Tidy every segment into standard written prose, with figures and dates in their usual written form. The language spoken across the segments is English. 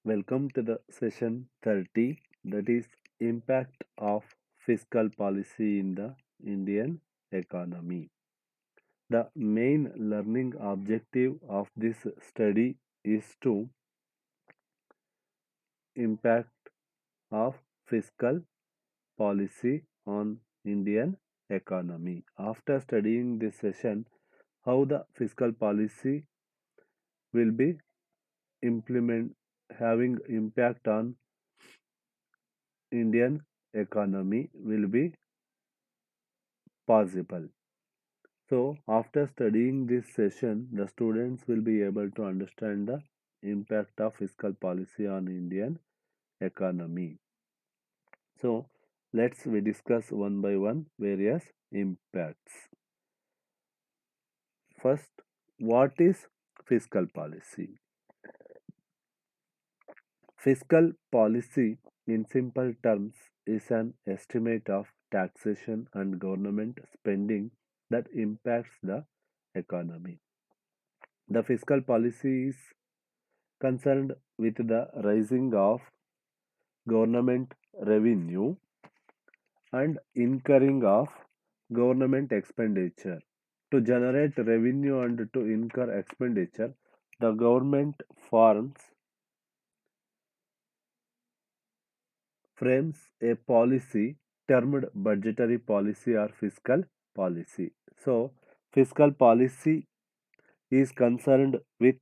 Welcome to the session 30, that is impact of fiscal policy in the Indian economy. The main learning objective of this study is to impact of fiscal policy on Indian economy. After studying this session, how the fiscal policy will be implement having impact on Indian economy will be possible. So, after studying this session, the students will be able to understand the impact of fiscal policy on Indian economy. So, let's we discuss one by one various impacts. First, what is fiscal policy? Fiscal policy, in simple terms, is an estimate of taxation and government spending that impacts the economy. The fiscal policy is concerned with the rising of government revenue and incurring of government expenditure. To generate revenue and to incur expenditure, the government frames a policy termed budgetary policy or fiscal policy. So, fiscal policy is concerned with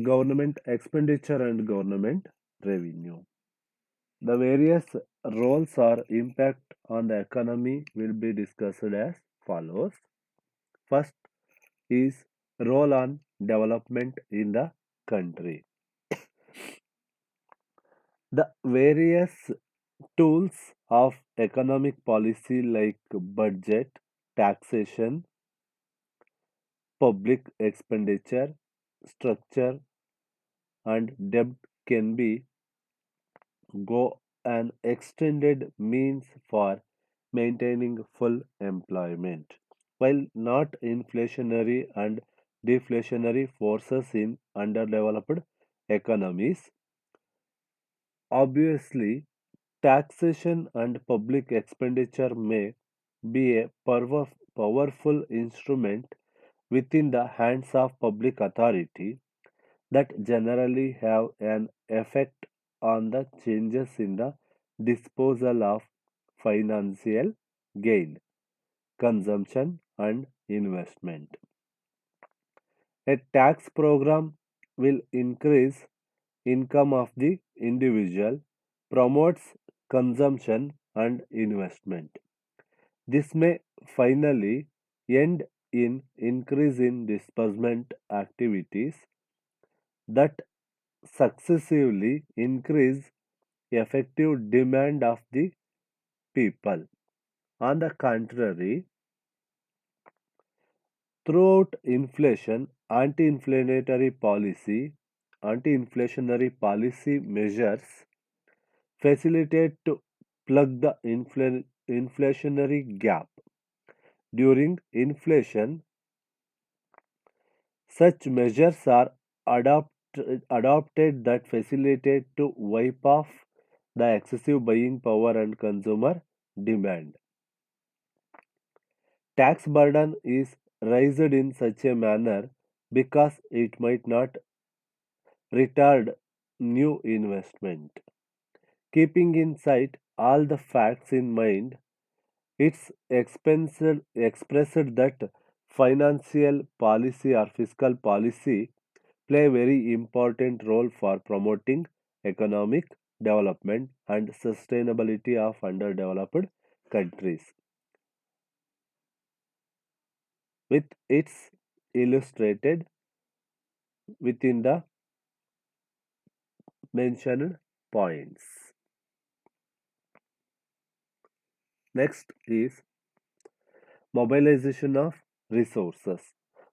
government expenditure and government revenue. The various roles or impact on the economy will be discussed as follows. First is role on development in the country. The various tools of economic policy like budget, taxation, public expenditure, structure and debt can be go an extended means for maintaining full employment. While not inflationary and deflationary forces in underdeveloped economies, obviously taxation and public expenditure may be a powerful instrument within the hands of public authority that generally have an effect on the changes in the disposal of financial gain, consumption, and investment. A tax program will increase income of the individual, promotes consumption and investment. This may finally end in increase in disbursement activities that successively increase effective demand of the people. On the contrary, throughout anti-inflationary policy measures facilitate to plug the inflationary gap. During inflation, such measures are adopted that facilitate to wipe off the excessive buying power and consumer demand. Tax burden is raised in such a manner because it might not retard new investment. Keeping in sight all the facts in mind, it's expressed that financial policy or fiscal policy play a very important role for promoting economic development and sustainability of underdeveloped countries. With its illustrated within the mentioned points. Next is mobilization of resources.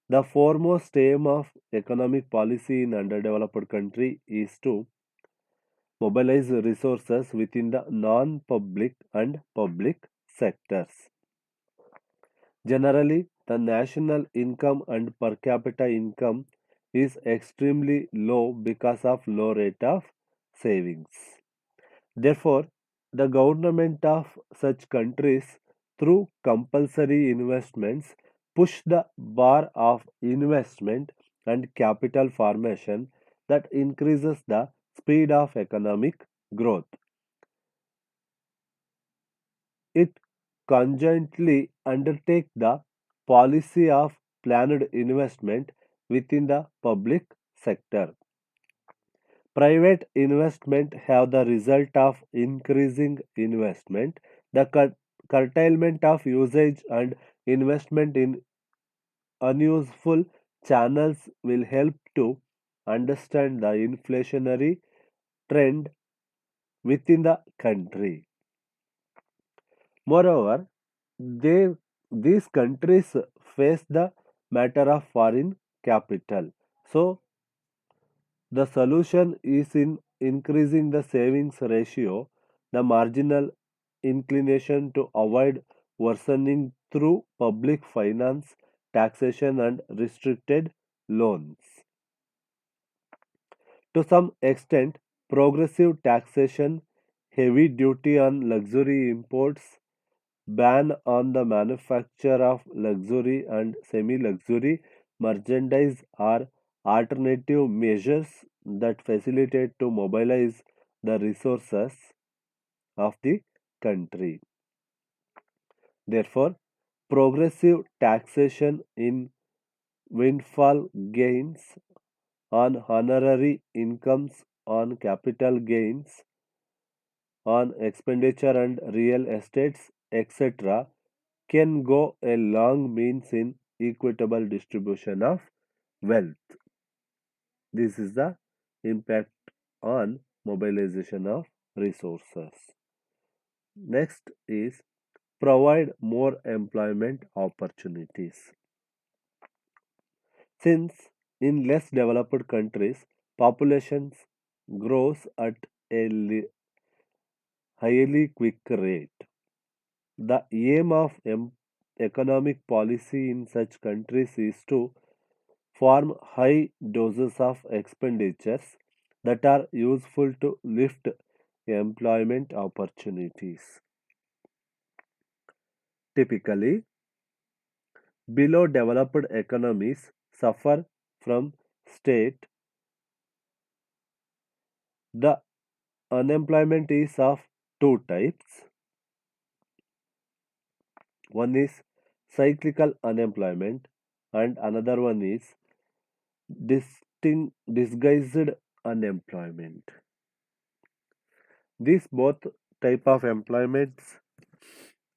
The foremost aim of economic policy in underdeveloped country is to mobilize resources within the non-public and public sectors. Generally, the national income and per capita income is extremely low because of low rate of savings. Therefore, the government of such countries through compulsory investments push the bar of investment and capital formation that increases the speed of economic growth. It conjointly undertakes the policy of planned investment within the public sector. Private investment have the result of increasing investment, the curtailment of usage and investment in unuseful channels will help to understand the inflationary trend within the country. Moreover, they, these countries face the matter of foreign capital. So, the solution is in increasing the savings ratio, the marginal inclination to avoid worsening through public finance, taxation, and restricted loans. To some extent, progressive taxation, heavy duty on luxury imports, ban on the manufacture of luxury and semi luxury merchandise are alternative measures that facilitate to mobilize the resources of the country. Therefore, progressive taxation in windfall gains, on honorary incomes, on capital gains, on expenditure and real estates, etc., can go a long means in equitable distribution of wealth. This is the impact on mobilization of resources. Next is provide more employment opportunities. Since in less developed countries, populations grows at a highly quick rate. The aim of economic policy in such countries is to form high doses of expenditures that are useful to lift employment opportunities. Typically, below developed economies suffer from state. The unemployment is of two types. One is cyclical unemployment and another one is disguised unemployment. These both type of employments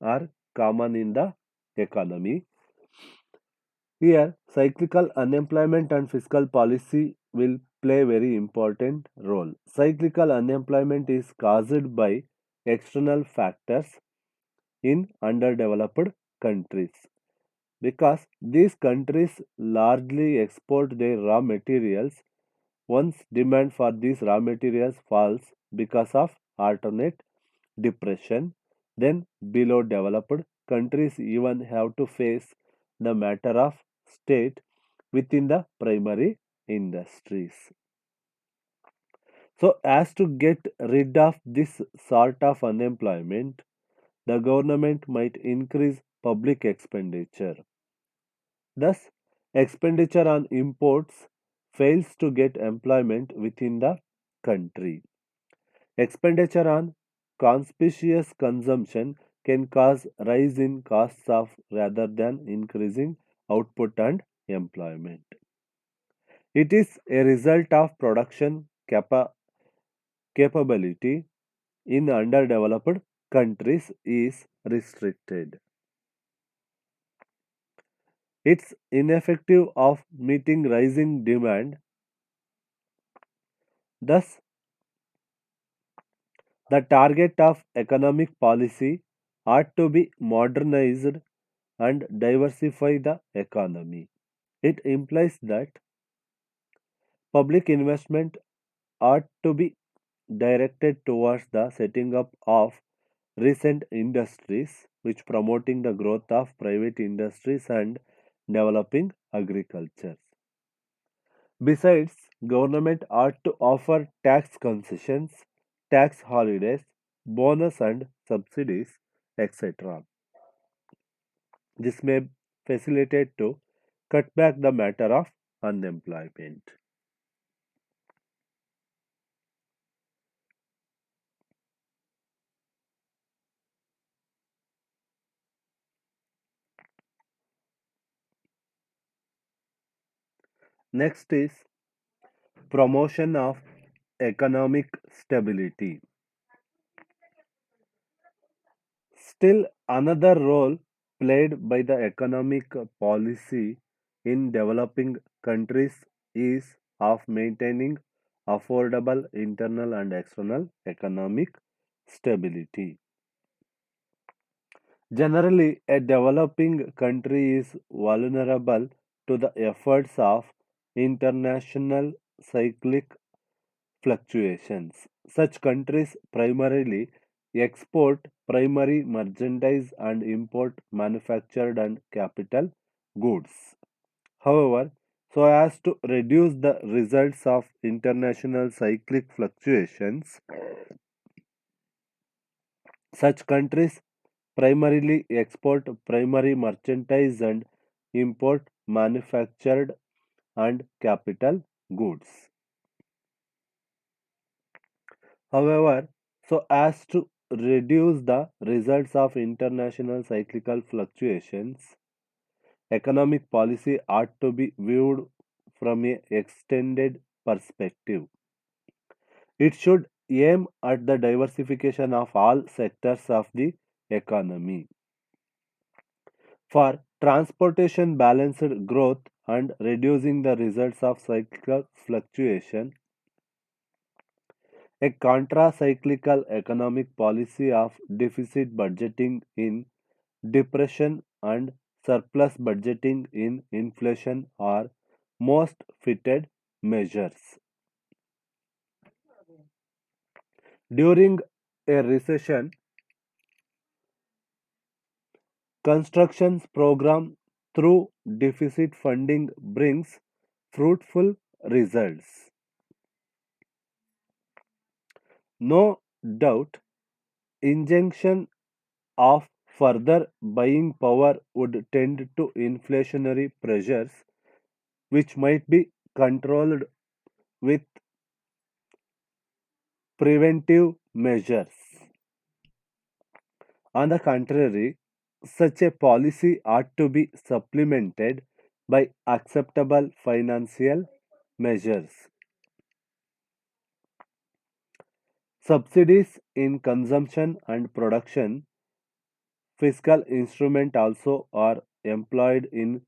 are common in the economy. Here, cyclical unemployment and fiscal policy will play a very important role. Cyclical unemployment is caused by external factors in underdeveloped countries because these countries largely export their raw materials. Once demand for these raw materials falls because of alternate depression, then below developed countries even have to face the matter of state within the primary industries. So, as to get rid of this sort of unemployment, the government might increase public expenditure. Thus, expenditure on imports fails to get employment within the country. Expenditure on conspicuous consumption can cause rise in costs of rather than increasing output and employment. It is a result of production capability in underdeveloped countries is restricted. It's ineffective of meeting rising demand. Thus, the target of economic policy ought to be modernized and diversify the economy. It implies that public investment ought to be directed towards the setting up of recent industries which promoting the growth of private industries and developing agriculture. Besides, government ought to offer tax concessions, tax holidays, bonus and subsidies, etc. This may facilitate to cut back the matter of unemployment. Next is promotion of economic stability. Still, another role played by the economic policy in developing countries is of maintaining affordable internal and external economic stability. Generally, a developing country is vulnerable to the efforts of international cyclic fluctuations. Such countries primarily export primary merchandise and import manufactured and capital goods. However, so as to reduce the results of international cyclic fluctuations, such countries primarily export primary merchandise and import manufactured and capital goods. However, so as to reduce the results of international cyclical fluctuations, economic policy ought to be viewed from a extended perspective. It should aim at the diversification of all sectors of the economy. For transportation balanced growth and reducing the results of cyclical fluctuation, a contra-cyclical economic policy of deficit budgeting in depression and surplus budgeting in inflation are most fitted measures. During a recession, constructions program through deficit funding brings fruitful results. No doubt, injunction of further buying power would tend to inflationary pressures, which might be controlled with preventive measures. On the contrary, such a policy ought to be supplemented by acceptable financial measures. Subsidies in consumption and production, fiscal instruments also are employed in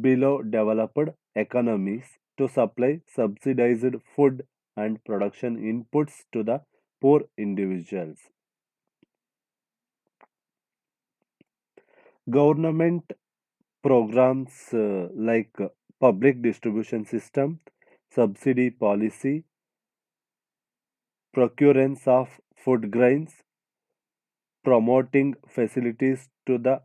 below developed economies to supply subsidized food and production inputs to the poor individuals. Government programs like public distribution system, subsidy policy, procurance of food grains, promoting facilities to the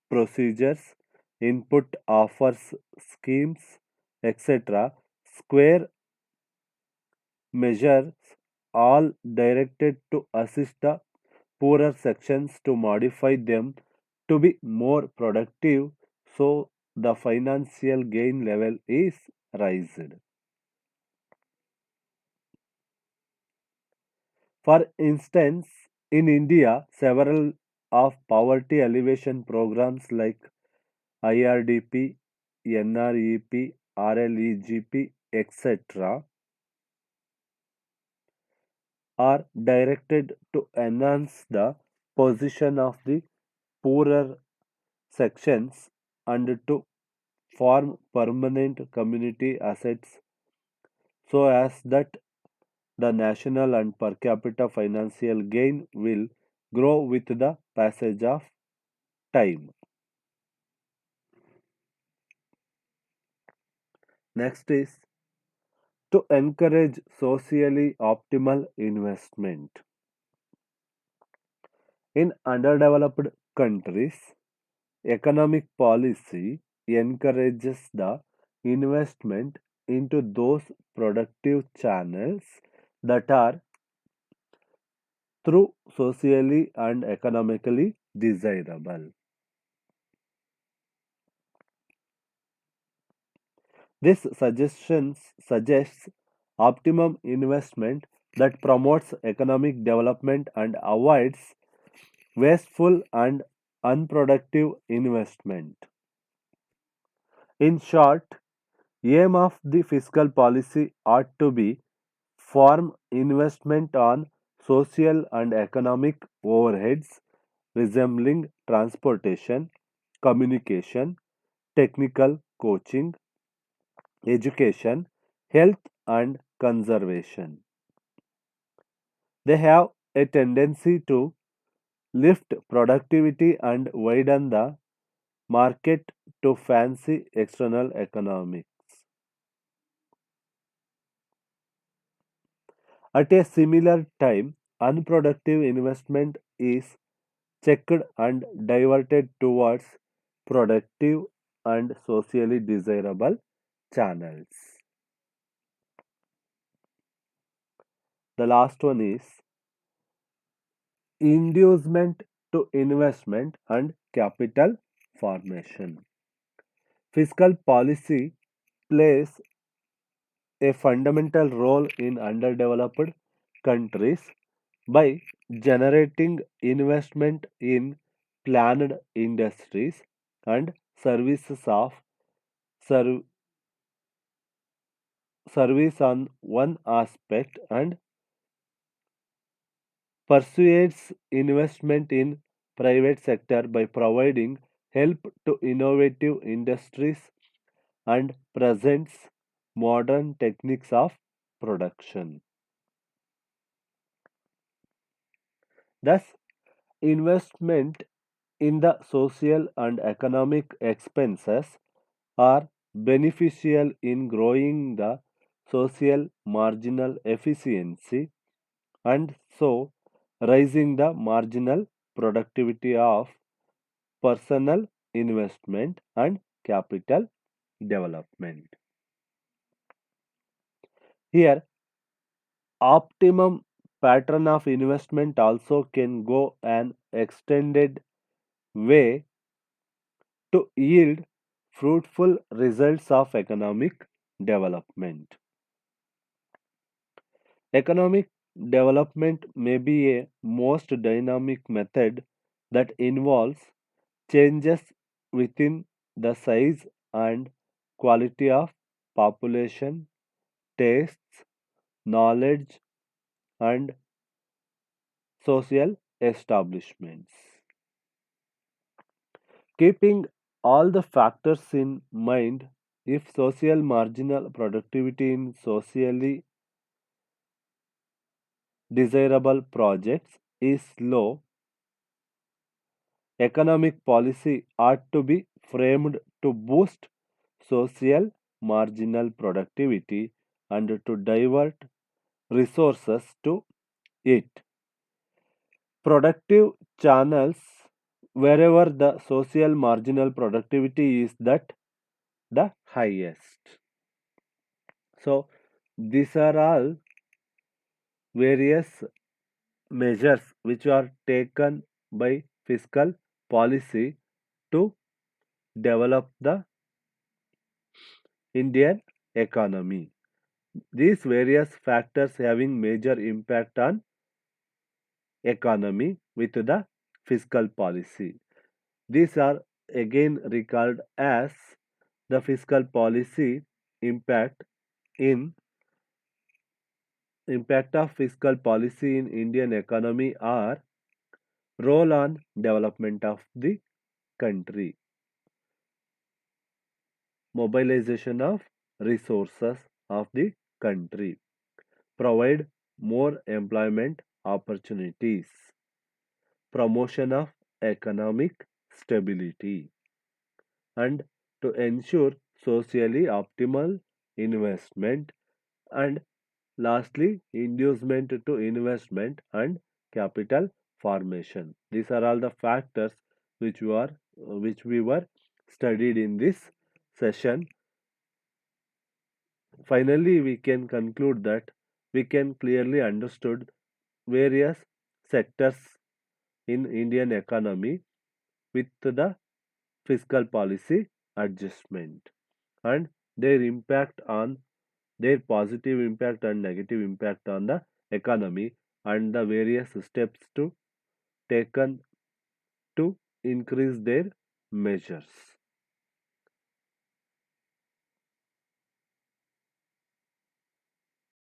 procedures, input offers schemes, etc. Square measures all directed to assist the poorer sections to modify them to be more productive so the financial gain level is raised. For instance, in India, several of poverty alleviation programs like IRDP, NREP, RLEGP, etc. are directed to enhance the position of the poorer sections and to form permanent community assets so as that the national and per capita financial gain will grow with the passage of time. Next is to encourage socially optimal investment. In underdeveloped countries, economic policy encourages the investment into those productive channels that are through socially and economically desirable. This suggests optimum investment that promotes economic development and avoids wasteful and unproductive investment. In short, aim of the fiscal policy ought to be form investment on social and economic overheads resembling transportation, communication, technical coaching, education, health and conservation. They have a tendency to lift productivity and widen the market to fancy external economics. At a similar time, unproductive investment is checked and diverted towards productive and socially desirable channels. The last one is inducement to investment and capital formation. Fiscal policy plays a fundamental role in underdeveloped countries by generating investment in planned industries and services of serv- service on one aspect and persuades investment in private sector by providing help to innovative industries and presents modern techniques of production. Thus, investment in the social and economic expenses are beneficial in growing the social marginal efficiency and so raising the marginal productivity of personal investment and capital development. Here, optimum pattern of investment also can go an extended way to yield fruitful results of economic development. Economic development may be a most dynamic method that involves changes within the size and quality of population, tastes, knowledge, and social establishments. Keeping all the factors in mind, if social marginal productivity in socially desirable projects is low, economic policy ought to be framed to boost social marginal productivity and to divert resources to it. Productive channels wherever the social marginal productivity is that the highest. So these are all various measures which are taken by fiscal policy to develop the Indian economy. These various factors having major impact on economy with the fiscal policy. These are again recalled as the fiscal policy impact in impact of fiscal policy in Indian economy are role on development of the country, mobilization of resources of the country, provide more employment opportunities, promotion of economic stability, and to ensure socially optimal investment, and lastly, inducement to investment and capital formation. These are all the factors which we were studied in this session Finally, we can conclude that we can clearly understood various sectors in Indian economy with the fiscal policy adjustment and their impact on their positive impact and negative impact on the economy and the various steps to taken to increase their measures.